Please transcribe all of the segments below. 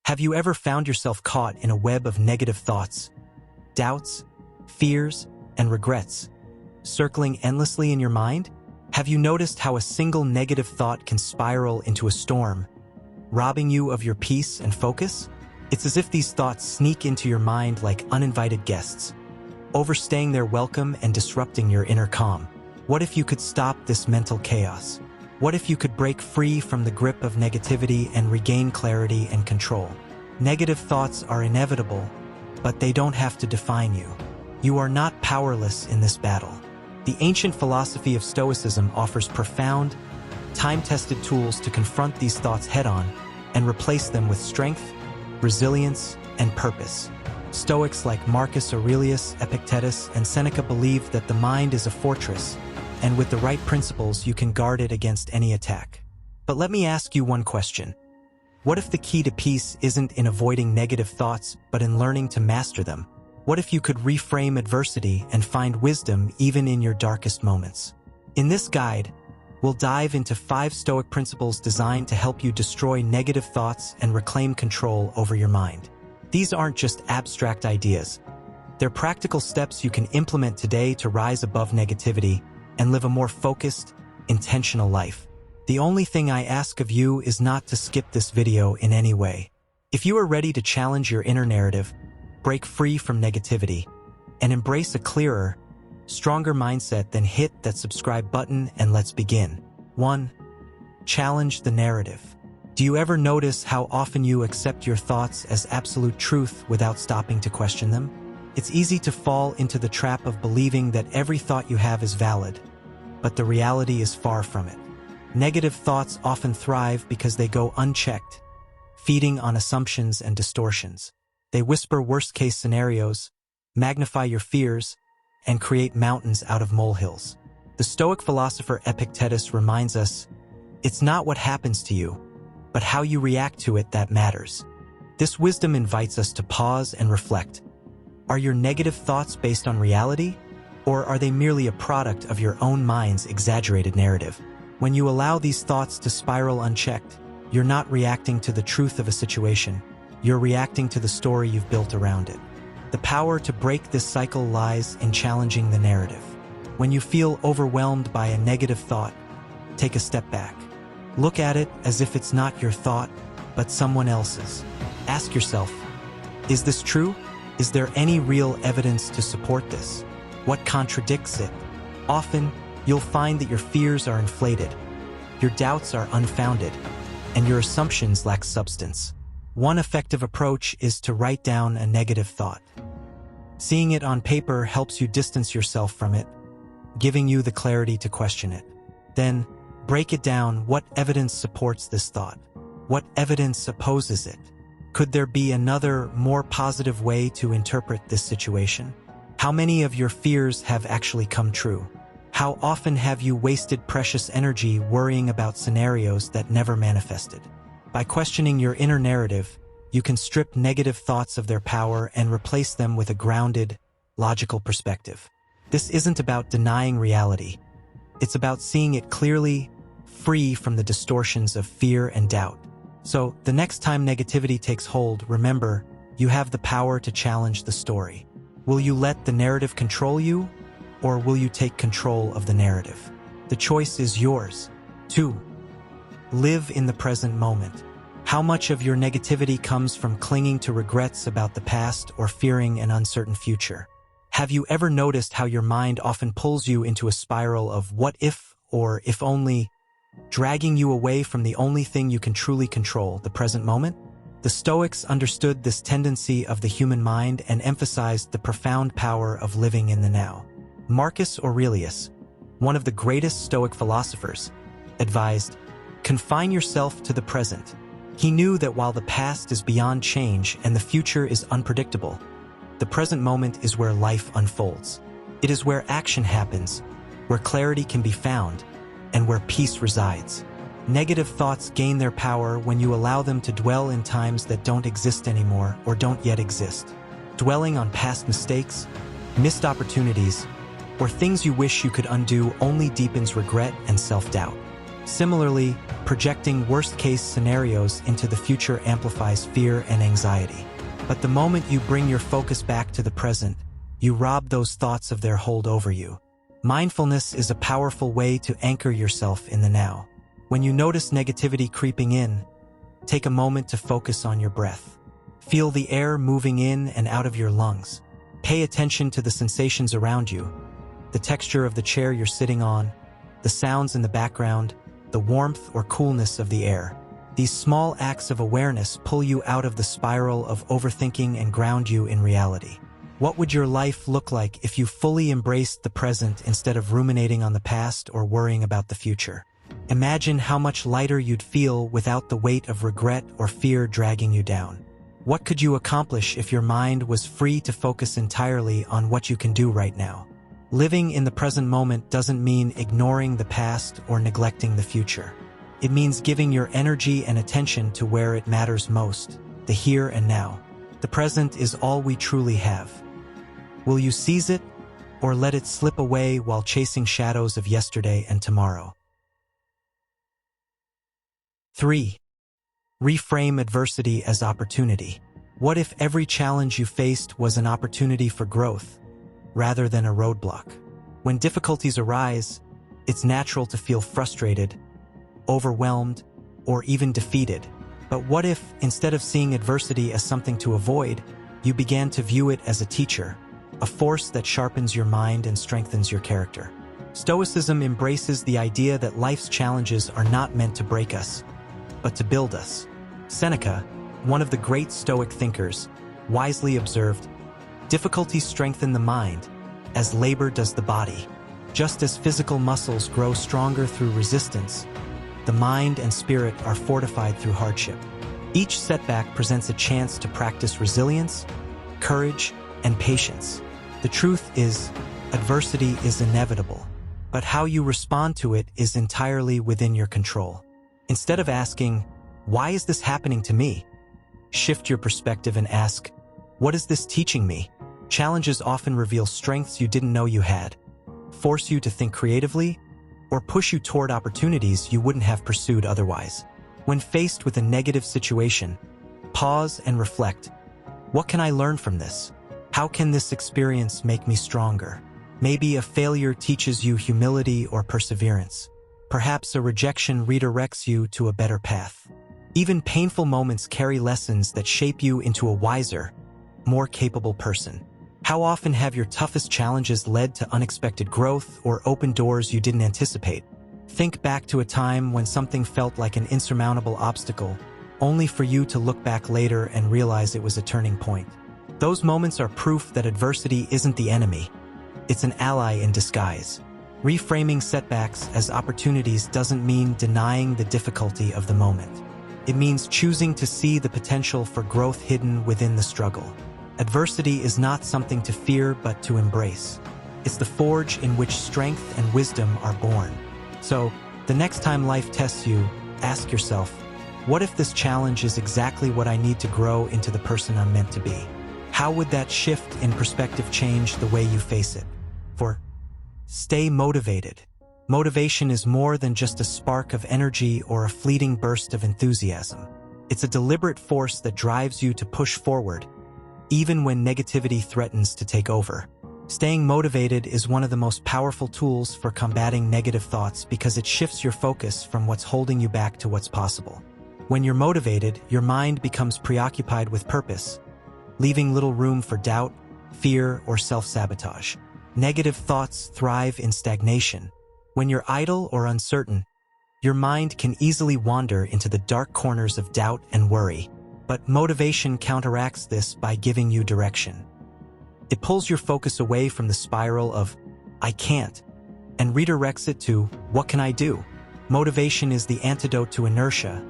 Have you ever found yourself caught in a web of negative thoughts, doubts, fears, and regrets, circling endlessly in your mind? Have you noticed how a single negative thought can spiral into a storm, robbing you of your peace and focus? It's as if these thoughts sneak into your mind like uninvited guests, overstaying their welcome and disrupting your inner calm. What if you could stop this mental chaos? What if you could break free from the grip of negativity and regain clarity and control? Negative thoughts are inevitable, but they don't have to define you. You are not powerless in this battle. The ancient philosophy of Stoicism offers profound, time-tested tools to confront these thoughts head-on and replace them with strength, resilience, and purpose. Stoics like Marcus Aurelius, Epictetus, and Seneca believed that the mind is a fortress, and with the right principles you can guard it against any attack. But let me ask you one question. What if the key to peace isn't in avoiding negative thoughts, but in learning to master them? What if you could reframe adversity and find wisdom even in your darkest moments? In this guide, we'll dive into 5 Stoic principles designed to help you destroy negative thoughts and reclaim control over your mind. These aren't just abstract ideas. They're practical steps you can implement today to rise above negativity and live a more focused, intentional life. The only thing I ask of you is not to skip this video in any way. If you are ready to challenge your inner narrative, break free from negativity, and embrace a clearer, stronger mindset, then hit that subscribe button and let's begin. 1. Challenge the narrative. Do you ever notice how often you accept your thoughts as absolute truth without stopping to question them? It's easy to fall into the trap of believing that every thought you have is valid, but the reality is far from it. Negative thoughts often thrive because they go unchecked, feeding on assumptions and distortions. They whisper worst-case scenarios, magnify your fears, and create mountains out of molehills. The Stoic philosopher Epictetus reminds us, it's not what happens to you, but how you react to it that matters. This wisdom invites us to pause and reflect. Are your negative thoughts based on reality, or are they merely a product of your own mind's exaggerated narrative? When you allow these thoughts to spiral unchecked, you're not reacting to the truth of a situation. You're reacting to the story you've built around it. The power to break this cycle lies in challenging the narrative. When you feel overwhelmed by a negative thought, take a step back. Look at it as if it's not your thought, but someone else's. Ask yourself, is this true? Is there any real evidence to support this? What contradicts it? Often, you'll find that your fears are inflated, your doubts are unfounded, and your assumptions lack substance. One effective approach is to write down a negative thought. Seeing it on paper helps you distance yourself from it, giving you the clarity to question it. Then, break it down. What evidence supports this thought? What evidence opposes it? Could there be another, more positive way to interpret this situation? How many of your fears have actually come true? How often have you wasted precious energy worrying about scenarios that never manifested? By questioning your inner narrative, you can strip negative thoughts of their power and replace them with a grounded, logical perspective. This isn't about denying reality. It's about seeing it clearly, free from the distortions of fear and doubt. So, the next time negativity takes hold, remember, you have the power to challenge the story. Will you let the narrative control you, or will you take control of the narrative? The choice is yours. 2. Live in the present moment. How much of your negativity comes from clinging to regrets about the past or fearing an uncertain future? Have you ever noticed how your mind often pulls you into a spiral of what if or if only, dragging you away from the only thing you can truly control, the present moment? The Stoics understood this tendency of the human mind and emphasized the profound power of living in the now. Marcus Aurelius, one of the greatest Stoic philosophers, advised, confine yourself to the present. He knew that while the past is beyond change and the future is unpredictable, the present moment is where life unfolds. It is where action happens, where clarity can be found, and where peace resides. Negative thoughts gain their power when you allow them to dwell in times that don't exist anymore or don't yet exist. Dwelling on past mistakes, missed opportunities, or things you wish you could undo only deepens regret and self-doubt. Similarly, projecting worst-case scenarios into the future amplifies fear and anxiety. But the moment you bring your focus back to the present, you rob those thoughts of their hold over you. Mindfulness is a powerful way to anchor yourself in the now. When you notice negativity creeping in, take a moment to focus on your breath. Feel the air moving in and out of your lungs. Pay attention to the sensations around you, the texture of the chair you're sitting on, the sounds in the background, the warmth or coolness of the air. These small acts of awareness pull you out of the spiral of overthinking and ground you in reality. What would your life look like if you fully embraced the present instead of ruminating on the past or worrying about the future? Imagine how much lighter you'd feel without the weight of regret or fear dragging you down. What could you accomplish if your mind was free to focus entirely on what you can do right now? Living in the present moment doesn't mean ignoring the past or neglecting the future. It means giving your energy and attention to where it matters most, the here and now. The present is all we truly have. Will you seize it, or let it slip away while chasing shadows of yesterday and tomorrow? 3. Reframe adversity as opportunity. What if every challenge you faced was an opportunity for growth, rather than a roadblock? When difficulties arise, it's natural to feel frustrated, overwhelmed, or even defeated. But what if, instead of seeing adversity as something to avoid, you began to view it as a teacher, a force that sharpens your mind and strengthens your character? Stoicism embraces the idea that life's challenges are not meant to break us, but to build us. Seneca, one of the great Stoic thinkers, wisely observed, "Difficulties strengthen the mind, as labor does the body. Just as physical muscles grow stronger through resistance, the mind and spirit are fortified through hardship." Each setback presents a chance to practice resilience, courage, and patience. The truth is, adversity is inevitable, but how you respond to it is entirely within your control. Instead of asking, "Why is this happening to me?" shift your perspective and ask, "What is this teaching me?" Challenges often reveal strengths you didn't know you had, force you to think creatively, or push you toward opportunities you wouldn't have pursued otherwise. When faced with a negative situation, pause and reflect. What can I learn from this? How can this experience make me stronger? Maybe a failure teaches you humility or perseverance. Perhaps a rejection redirects you to a better path. Even painful moments carry lessons that shape you into a wiser, more capable person. How often have your toughest challenges led to unexpected growth or opened doors you didn't anticipate? Think back to a time when something felt like an insurmountable obstacle, only for you to look back later and realize it was a turning point. Those moments are proof that adversity isn't the enemy. It's an ally in disguise. Reframing setbacks as opportunities doesn't mean denying the difficulty of the moment. It means choosing to see the potential for growth hidden within the struggle. Adversity is not something to fear but to embrace. It's the forge in which strength and wisdom are born. So, the next time life tests you, ask yourself, what if this challenge is exactly what I need to grow into the person I'm meant to be? How would that shift in perspective change the way you face it? Stay motivated. Motivation is more than just a spark of energy or a fleeting burst of enthusiasm. It's a deliberate force that drives you to push forward, even when negativity threatens to take over. Staying motivated is one of the most powerful tools for combating negative thoughts because it shifts your focus from what's holding you back to what's possible. When you're motivated, your mind becomes preoccupied with purpose, leaving little room for doubt, fear, or self-sabotage. Negative thoughts thrive in stagnation. When you're idle or uncertain, your mind can easily wander into the dark corners of doubt and worry. But motivation counteracts this by giving you direction. It pulls your focus away from the spiral of, "I can't," and redirects it to, "What can I do?" Motivation is the antidote to inertia.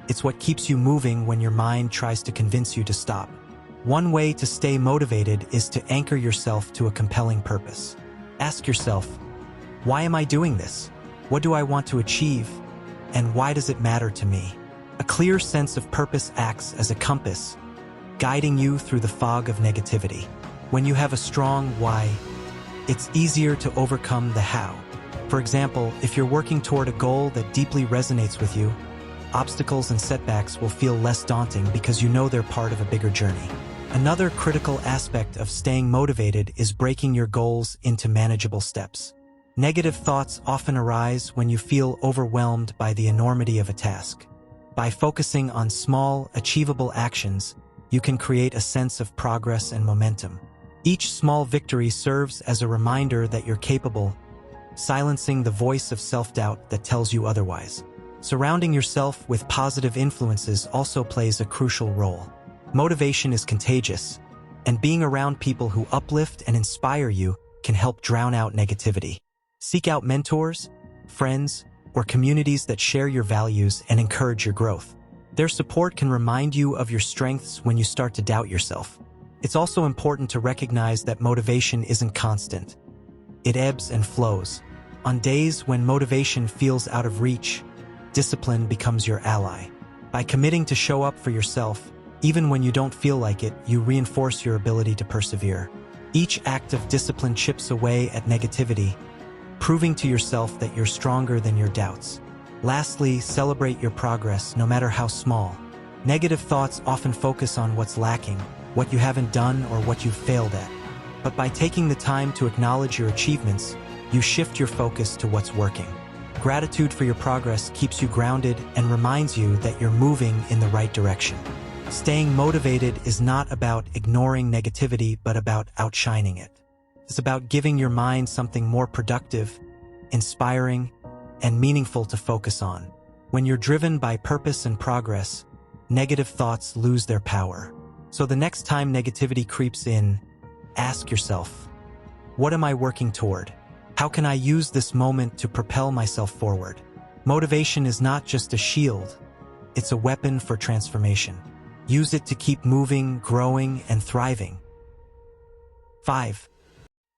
It's what keeps you moving when your mind tries to convince you to stop. One way to stay motivated is to anchor yourself to a compelling purpose. Ask yourself, why am I doing this? What do I want to achieve? And why does it matter to me? A clear sense of purpose acts as a compass, guiding you through the fog of negativity. When you have a strong why, it's easier to overcome the how. For example, if you're working toward a goal that deeply resonates with you, obstacles and setbacks will feel less daunting because you know they're part of a bigger journey. Another critical aspect of staying motivated is breaking your goals into manageable steps. Negative thoughts often arise when you feel overwhelmed by the enormity of a task. By focusing on small, achievable actions, you can create a sense of progress and momentum. Each small victory serves as a reminder that you're capable, silencing the voice of self-doubt that tells you otherwise. Surrounding yourself with positive influences also plays a crucial role. Motivation is contagious, and being around people who uplift and inspire you can help drown out negativity. Seek out mentors, friends, or communities that share your values and encourage your growth. Their support can remind you of your strengths when you start to doubt yourself. It's also important to recognize that motivation isn't constant. It ebbs and flows. On days when motivation feels out of reach, discipline becomes your ally. By committing to show up for yourself, even when you don't feel like it, you reinforce your ability to persevere. Each act of discipline chips away at negativity, proving to yourself that you're stronger than your doubts. Lastly, celebrate your progress, no matter how small. Negative thoughts often focus on what's lacking, what you haven't done, or what you've failed at. But by taking the time to acknowledge your achievements, you shift your focus to what's working. Gratitude for your progress keeps you grounded and reminds you that you're moving in the right direction. Staying motivated is not about ignoring negativity, but about outshining it. It's about giving your mind something more productive, inspiring, and meaningful to focus on. When you're driven by purpose and progress, negative thoughts lose their power. So the next time negativity creeps in, ask yourself, what am I working toward? How can I use this moment to propel myself forward? Motivation is not just a shield, it's a weapon for transformation. Use it to keep moving, growing, and thriving. 5.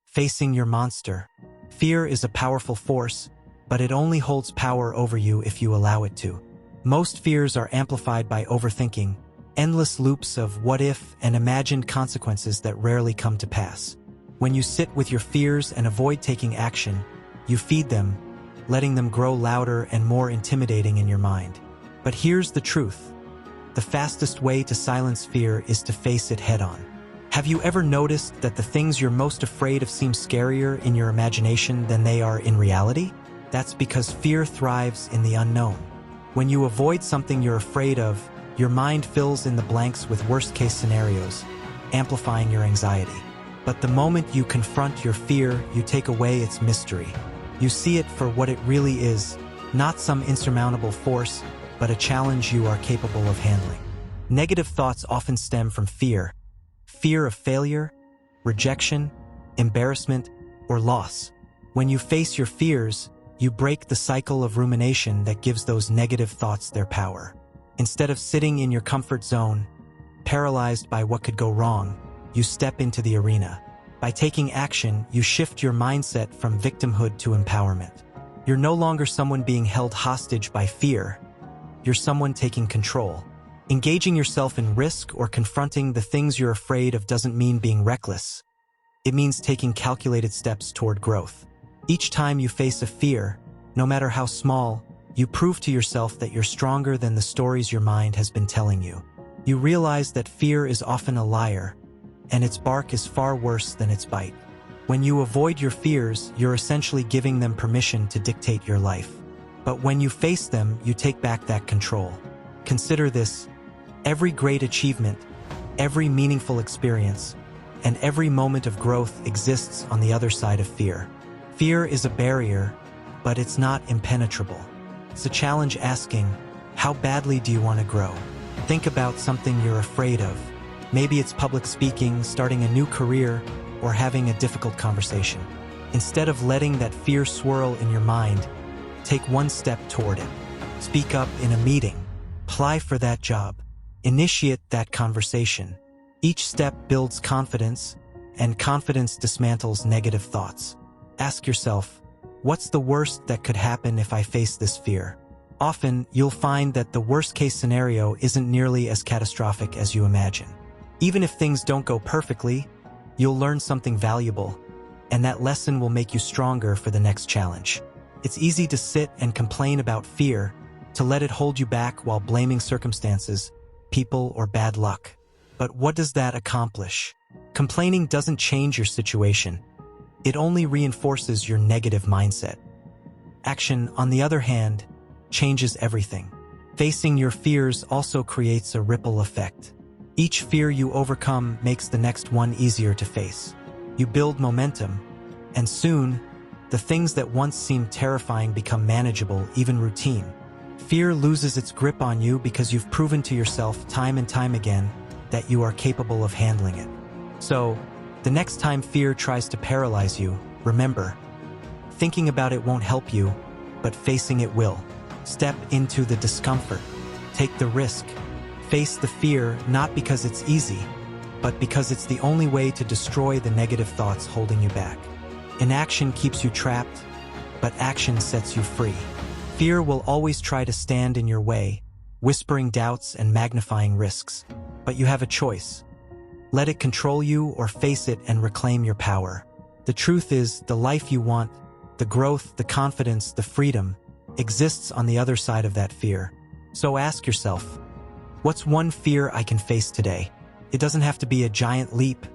Facing your monster. Fear is a powerful force, but it only holds power over you if you allow it to. Most fears are amplified by overthinking, endless loops of what if and imagined consequences that rarely come to pass. When you sit with your fears and avoid taking action, you feed them, letting them grow louder and more intimidating in your mind. But here's the truth. The fastest way to silence fear is to face it head-on. Have you ever noticed that the things you're most afraid of seem scarier in your imagination than they are in reality? That's because fear thrives in the unknown. When you avoid something you're afraid of, your mind fills in the blanks with worst-case scenarios, amplifying your anxiety. But the moment you confront your fear, you take away its mystery. You see it for what it really is, not some insurmountable force, but a challenge you are capable of handling. Negative thoughts often stem from fear of failure, rejection, embarrassment, or loss. When you face your fears, you break the cycle of rumination that gives those negative thoughts their power. Instead of sitting in your comfort zone, paralyzed by what could go wrong, you step into the arena. By taking action, you shift your mindset from victimhood to empowerment. You're no longer someone being held hostage by fear. You're someone taking control. Engaging yourself in risk or confronting the things you're afraid of doesn't mean being reckless. It means taking calculated steps toward growth. Each time you face a fear, no matter how small, you prove to yourself that you're stronger than the stories your mind has been telling you. You realize that fear is often a liar, and its bark is far worse than its bite. When you avoid your fears, you're essentially giving them permission to dictate your life. But when you face them, you take back that control. Consider this: every great achievement, every meaningful experience, and every moment of growth exists on the other side of fear. Fear is a barrier, but it's not impenetrable. It's a challenge asking, how badly do you want to grow? Think about something you're afraid of. Maybe it's public speaking, starting a new career, or having a difficult conversation. Instead of letting that fear swirl in your mind, take one step toward it. Speak up in a meeting. Apply for that job. Initiate that conversation. Each step builds confidence, and confidence dismantles negative thoughts. Ask yourself, what's the worst that could happen if I face this fear? Often, you'll find that the worst-case scenario isn't nearly as catastrophic as you imagine. Even if things don't go perfectly, you'll learn something valuable, and that lesson will make you stronger for the next challenge. It's easy to sit and complain about fear, to let it hold you back while blaming circumstances, people, or bad luck. But what does that accomplish? Complaining doesn't change your situation. It only reinforces your negative mindset. Action, on the other hand, changes everything. Facing your fears also creates a ripple effect. Each fear you overcome makes the next one easier to face. You build momentum, and soon, the things that once seemed terrifying become manageable, even routine. Fear loses its grip on you because you've proven to yourself time and time again that you are capable of handling it. So, the next time fear tries to paralyze you, remember, thinking about it won't help you, but facing it will. Step into the discomfort. Take the risk. Face the fear not because it's easy, but because it's the only way to destroy the negative thoughts holding you back. Inaction keeps you trapped, but action sets you free. Fear will always try to stand in your way, whispering doubts and magnifying risks. But you have a choice. Let it control you or face it and reclaim your power. The truth is, the life you want, the growth, the confidence, the freedom, exists on the other side of that fear. So ask yourself, what's one fear I can face today? It doesn't have to be a giant leap,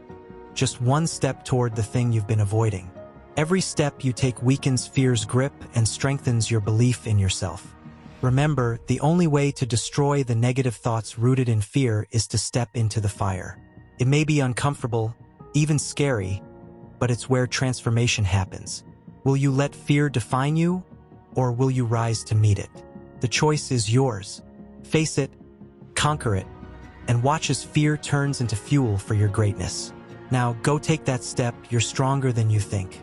just one step toward the thing you've been avoiding. Every step you take weakens fear's grip and strengthens your belief in yourself. Remember, the only way to destroy the negative thoughts rooted in fear is to step into the fire. It may be uncomfortable, even scary, but it's where transformation happens. Will you let fear define you, or will you rise to meet it? The choice is yours. Face it, conquer it, and watch as fear turns into fuel for your greatness. Now, go take that step. You're stronger than you think.